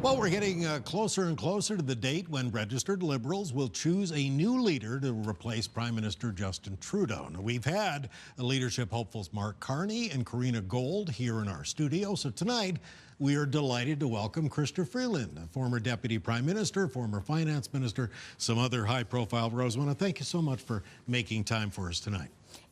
Well, we're getting closer and closer to the date when registered Liberals will choose a new leader to replace Prime Minister Justin Trudeau. Now, we've had leadership hopefuls Mark Carney and Karina Gold here in our studio. So tonight, we are delighted to welcome Chrystia Freeland, a former Deputy Prime Minister, former Finance Minister, some other high-profile roles. I want to thank you so much for making time for us tonight.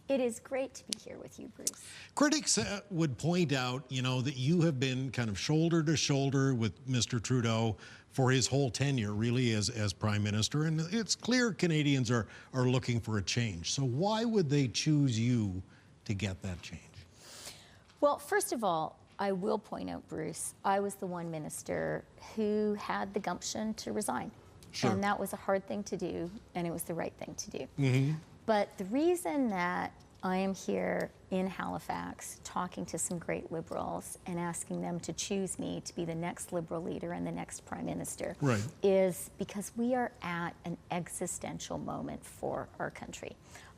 It is great to be here with you, Bruce. Critics would point out, that you have been kind of shoulder to shoulder with Mr. Trudeau for his whole tenure, really, as Prime Minister. And it's clear Canadians are looking for a change. So why would they choose you to get that change? Well, first of all, I will point out, Bruce, I was the one minister who had the gumption to resign. Sure. And that was a hard thing to do, and it was the right thing to do. Mm-hmm. But the reason that I am here in Halifax talking to some great Liberals and asking them to choose me to be the next Liberal leader and the next Prime Minister is because we are at an existential moment for our country.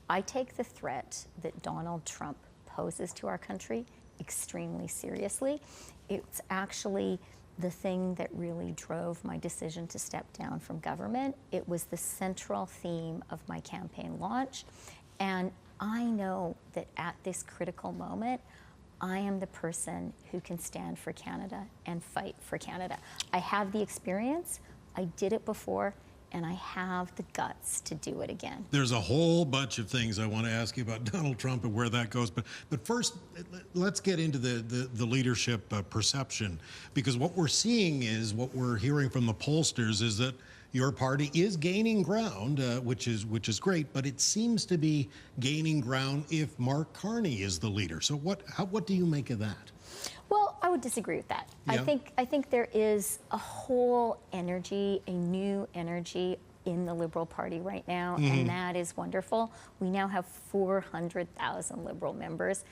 I take the threat that Donald Trump poses to our country extremely seriously. It's actually the thing that really drove my decision to step down from government. It was the central theme of my campaign launch. And I know that at this critical moment, I am the person who can stand for Canada and fight for Canada. I have the experience, I did it before, and I have the guts to do it again. There's a whole bunch of things I want to ask you about Donald Trump and where that goes. But first, let's get into the leadership perception, because what we're seeing is, what we're hearing from the pollsters is that your party is gaining ground, which is great, but it seems to be gaining ground if Mark Carney is the leader. So what do you make of that? Well, I would disagree with that. Yeah. I think there is a whole energy, a new energy in the Liberal Party right now, and that is wonderful. We now have 400,000 Liberal members.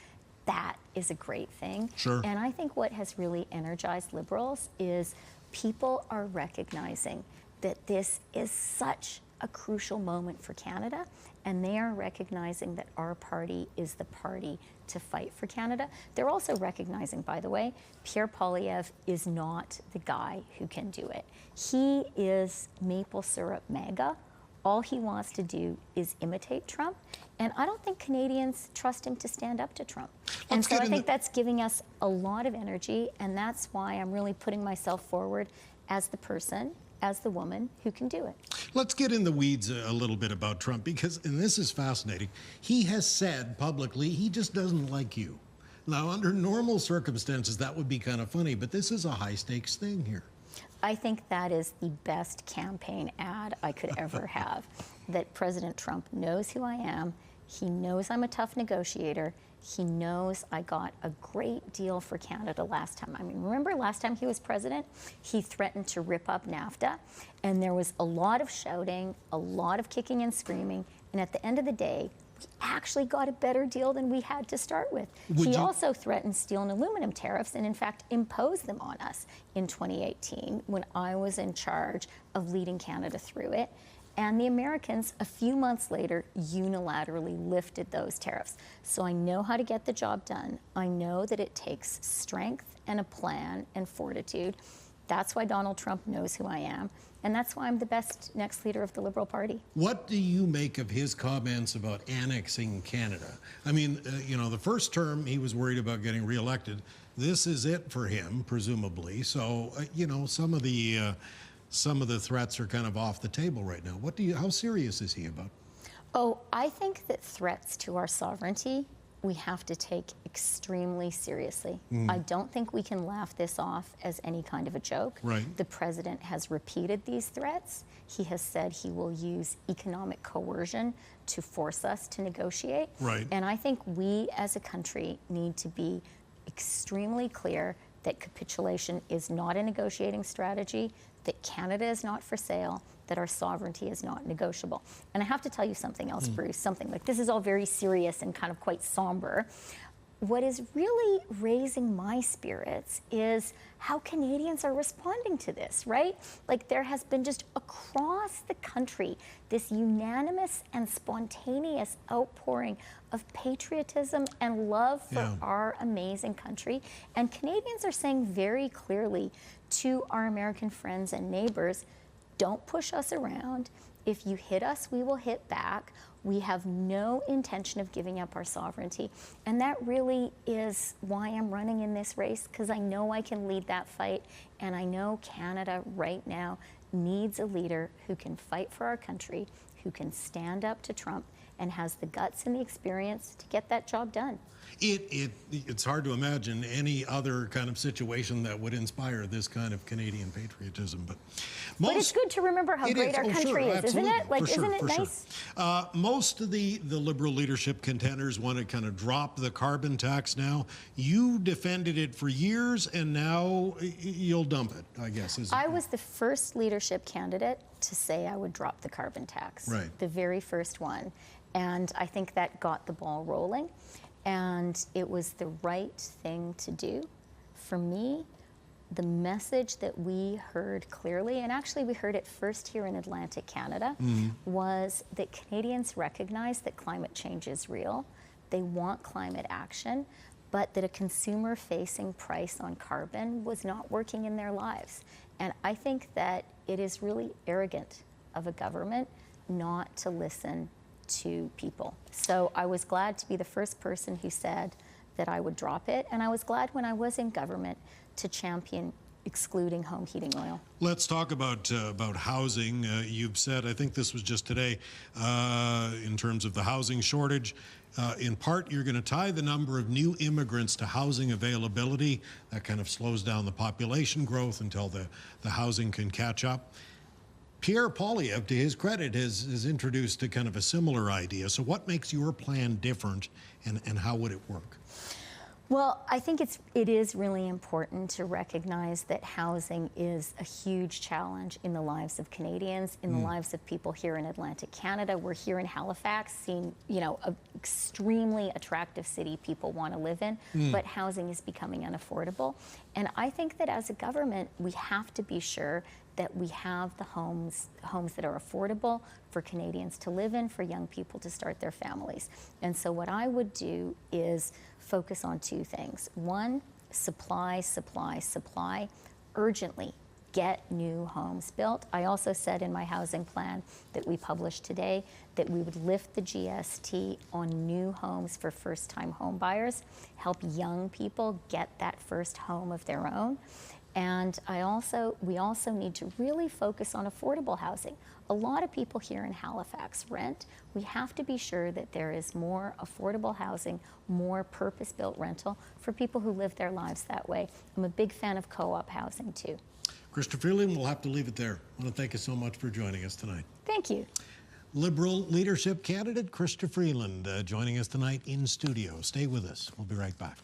That is a great thing. Sure. And I think what has really energized Liberals is people are recognizing that this is such a crucial moment for Canada, and they are recognizing that our party is the party to fight for Canada. They're also recognizing, by the way, Pierre Poilievre is not the guy who can do it. He is maple syrup MAGA. All he wants to do is imitate Trump, and I don't think Canadians trust him to stand up to Trump. And so I think that's giving us a lot of energy, and that's why I'm really putting myself forward as the person, as the woman who can do it. Let's get in the weeds a little bit about Trump, because, and this is fascinating, he has said publicly he just doesn't like you. Now, under normal circumstances, that would be kind of funny, but this is a high-stakes thing here. I think that is the best campaign ad I could ever have, that President Trump knows who I am, he knows I'm a tough negotiator, he knows I got a great deal for Canada last time. I mean, remember last time he was president, he threatened to rip up NAFTA, and there was a lot of shouting, a lot of kicking and screaming, and at the end of the day, we actually got a better deal than we had to start with. He also threatened steel and aluminum tariffs, and in fact imposed them on us in 2018 when I was in charge of leading Canada through it. And the Americans, a few months later, unilaterally lifted those tariffs. So I know how to get the job done. I know that it takes strength and a plan and fortitude. That's why Donald Trump knows who I am. And that's why I'm the best next leader of the Liberal Party. What do you make of his comments about annexing Canada? I mean, the first term he was worried about getting reelected. This is it for him, presumably. So, some of the threats are kind of off the table right now. How serious is he about? Oh, I think that threats to our sovereignty we have to take extremely seriously. I don't think we can laugh this off as any kind of a joke. Right. The president has repeated these threats. He has said he will use economic coercion to force us to negotiate. Right. And I think we as a country need to be extremely clear that capitulation is not a negotiating strategy, that Canada is not for sale, that our sovereignty is not negotiable. And I have to tell you something else, Bruce, something like this is all very serious and kind of quite somber. what is really raising my spirits is how Canadians are responding to this, right? Like, there has been just across the country this unanimous and spontaneous outpouring of patriotism and love for our amazing country. And Canadians are saying very clearly to our American friends and neighbors, don't push us around. If you hit us, we will hit back. We have no intention of giving up our sovereignty. And that really is why I'm running in this race, because I know I can lead that fight. And I know Canada right now needs a leader who can fight for our country, who can stand up to Trump, and has the guts and the experience to get that job done. It's hard to imagine any other kind of situation that would inspire this kind of Canadian patriotism. But it's good to remember how great our country is, isn't it? Like, isn't it nice? Most of the Liberal leadership contenders want to kind of drop the carbon tax now. You defended it for years, and now you'll dump it, I guess. I was the first leadership candidate to say I would drop the carbon tax. Right. The very first one. And I think that got the ball rolling. And it was the right thing to do. For me, the message that we heard clearly, and actually we heard it first here in Atlantic Canada, was that Canadians recognize that climate change is real. They want climate action, but that a consumer-facing price on carbon was not working in their lives. And I think that it is really arrogant of a government not to listen to people. So I was glad to be the first person who said that I would drop it, and I was glad when I was in government to champion excluding home heating oil. Let's talk about housing. You've said, I think this was just today, in terms of the housing shortage, in part you're going to tie the number of new immigrants to housing availability. That kind of slows down the population growth until the housing can catch up. Pierre Poilievre, to his credit, has introduced a kind of a similar idea. So what makes your plan different, and how would it work? Well, I think it is really important to recognize that housing is a huge challenge in the lives of Canadians, in the lives of people here in Atlantic Canada. We're here in Halifax, seeing, an extremely attractive city people want to live in, but housing is becoming unaffordable. And I think that as a government, we have to be sure that we have the homes that are affordable for Canadians to live in, for young people to start their families. And so what I would do is focus on two things. One, supply, supply, supply. Urgently get new homes built. I also said in my housing plan that we published today that we would lift the GST on new homes for first-time home buyers, help young people get that first home of their own. And we also need to really focus on affordable housing. A lot of people here in Halifax rent. We have to be sure that there is more affordable housing, more purpose-built rental for people who live their lives that way. I'm a big fan of co-op housing too. Chrystia Freeland, we'll have to leave it there. I want to thank you so much for joining us tonight. Thank you. Liberal leadership candidate Chrystia Freeland joining us tonight in studio. Stay with us. We'll be right back.